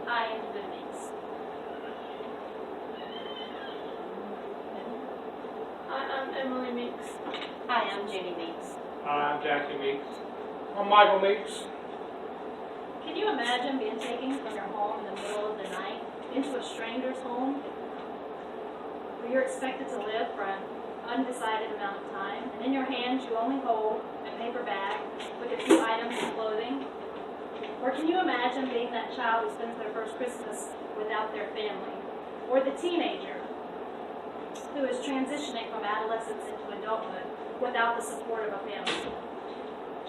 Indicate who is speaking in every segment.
Speaker 1: I am Good Meeks.
Speaker 2: I'm Emily Meeks.
Speaker 3: Hi, I'm Judy Meeks.
Speaker 4: Hi, I'm Jackie Meeks. I'm Michael Meeks.
Speaker 1: Can you imagine being taken from your home in the middle of the night into a stranger's home where you're expected to live for an undecided amount of time, and in your hands you only hold a paper bag with a few items of clothing? Or can you imagine being that child who spends their first Christmas without their family? Or the teenager who is transitioning from adolescence into adulthood without the support of a family?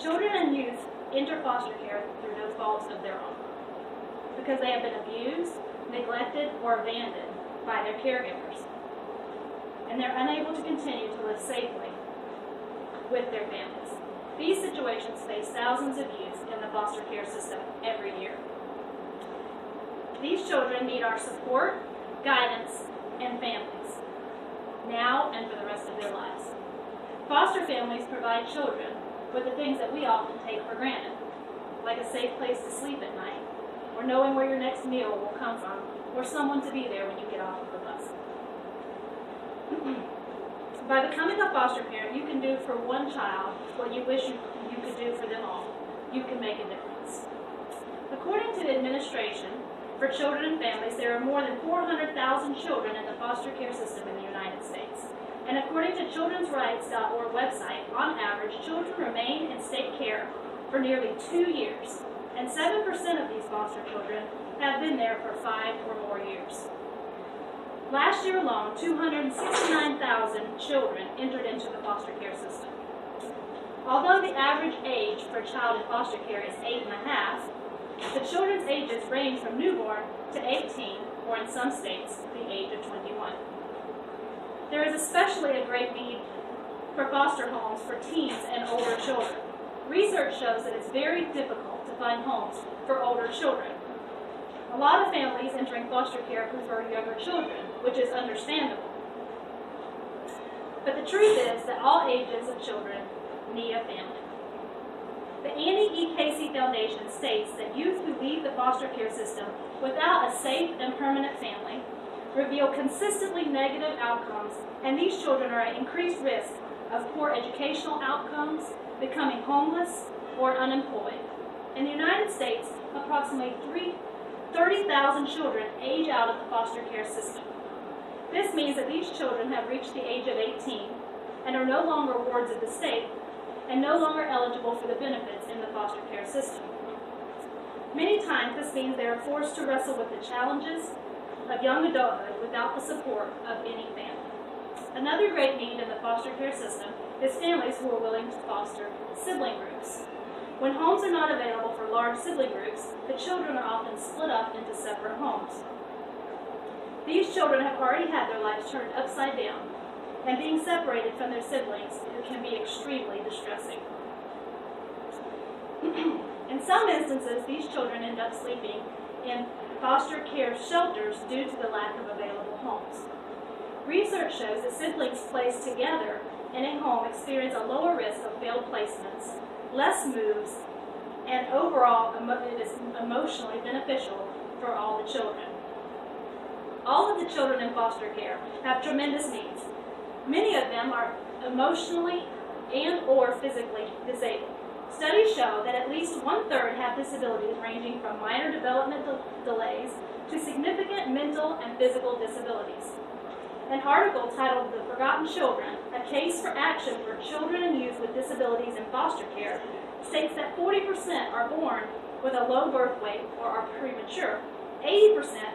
Speaker 1: Children and youth enter foster care through no faults of their own, because they have been abused, neglected, or abandoned by their caregivers, and they're unable to continue to live safely with their families. These situations face thousands of youth in the foster care system every year. These children need our support, guidance, and families, now and for the rest of their lives. Foster families provide children with the things that we often take for granted, like a safe place to sleep at night, or knowing where your next meal will come from, or someone to be there when you get off of the bus. By becoming a foster parent, you can do for one child what you wish you could do for them all. You can make a difference. According to the administration for children and families, there are more than 400,000 children in the foster care system in the United States. And according to childrensrights.org website, on average, children remain in state care for nearly 2 years, and 7% of these foster children have been there for 5 or more years. Last year alone, 269,000 children entered into the foster care system. Although the average age for a child in foster care is 8.5, the children's ages range from newborn to 18, or in some states, the age of 21. There is especially a great need for foster homes for teens and older children. Research shows that it's very difficult to find homes for older children. A lot of families entering foster care prefer younger children, which is understandable. But the truth is that all ages of children need a family. The Annie E. Casey Foundation states that youth who leave the foster care system without a safe and permanent family reveal consistently negative outcomes, and these children are at increased risk of poor educational outcomes, becoming homeless, or unemployed. In the United States, approximately 30,000 children age out of the foster care system. This means that these children have reached the age of 18 and are no longer wards of the state and no longer eligible for the benefits in the foster care system. Many times this means they are forced to wrestle with the challenges of young adulthood without the support of any family. Another great need in the foster care system is families who are willing to foster sibling groups. When homes are not available for large sibling groups, the children are often split up into separate homes. These children have already had their lives turned upside down, and being separated from their siblings can be extremely distressing. In some instances, these children end up sleeping in foster care shelters due to the lack of available homes. Research shows that siblings placed together in a home experience a lower risk of failed placements, less moves, and overall it is emotionally beneficial for all the children. All of the children in foster care have tremendous needs. Many of them are emotionally and or physically disabled. Studies show that at least 1/3 have disabilities ranging from minor developmental delays to significant mental and physical disabilities. An article titled "The Forgotten Children, A Case for Action for Children and Youth with Disabilities in Foster Care" states that 40% are born with a low birth weight or are premature. 80%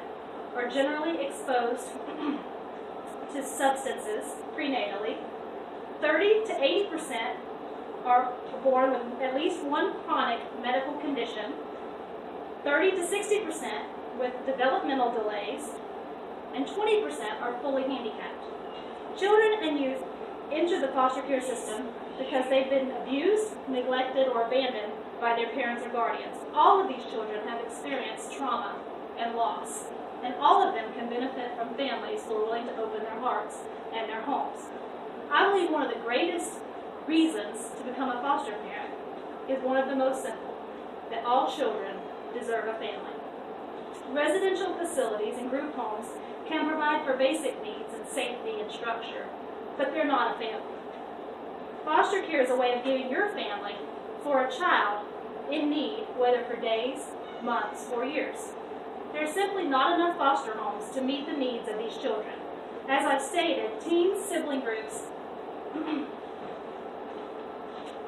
Speaker 1: are generally exposed to substances prenatally. 30 to 80% are born with at least one chronic medical condition. 30 to 60% with developmental delays, and 20% are fully handicapped. Children and youth enter the foster care system because they've been abused, neglected, or abandoned by their parents or guardians. All of these children have experienced trauma and loss, and all of them can benefit from families who are willing to open their hearts and their homes. I believe one of the greatest reasons to become a foster parent is one of the most simple, that all children deserve a family. Residential facilities and group homes can provide for basic needs and safety and structure, but they're not a family. Foster care is a way of giving your family for a child in need, whether for days, months, or years. There's simply not enough foster homes to meet the needs of these children. As I've stated, teens, sibling groups,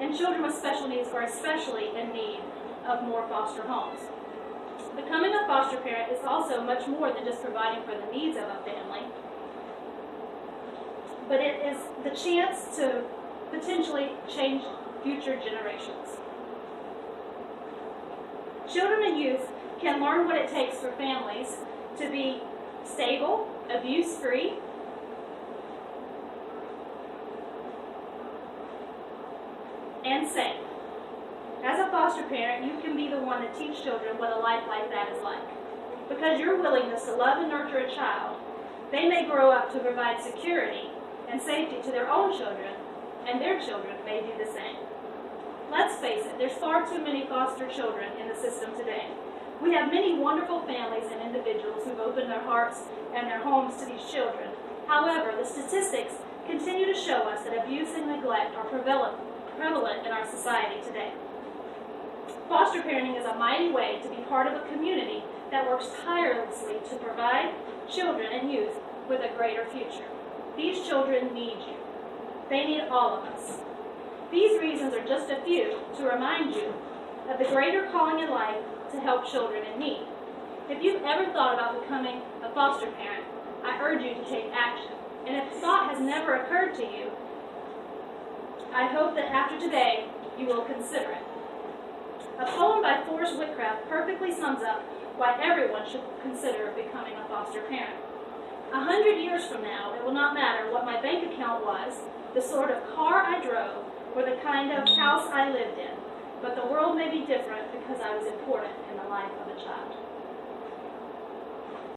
Speaker 1: and children with special needs are especially in need of more foster homes. Becoming a foster parent is also much more than just providing for the needs of a family, but it is the chance to potentially change future generations. Children and youth can learn what it takes for families to be stable, abuse-free, and safe. As a foster parent, you can be the one to teach children what a life like that is like. Because your willingness to love and nurture a child, they may grow up to provide security and safety to their own children, and their children may do the same. Let's face it, there's far too many foster children in the system today. We have many wonderful families and individuals who've opened their hearts and their homes to these children. However, the statistics continue to show us that abuse and neglect are prevalent in our society today. Foster parenting is a mighty way to be part of a community that works tirelessly to provide children and youth with a greater future. These children need you. They need all of us. These reasons are just a few to remind you of the greater calling in life to help children in need. If you've ever thought about becoming a foster parent, I urge you to take action. And if the thought has never occurred to you, I hope that after today, you will consider it. A poem by Forrest Whitcraft perfectly sums up why everyone should consider becoming a foster parent. 100 years from now, it will not matter what my bank account was, the sort of car I drove, or the kind of house I lived in, but the world may be different because I was important in the life of a child.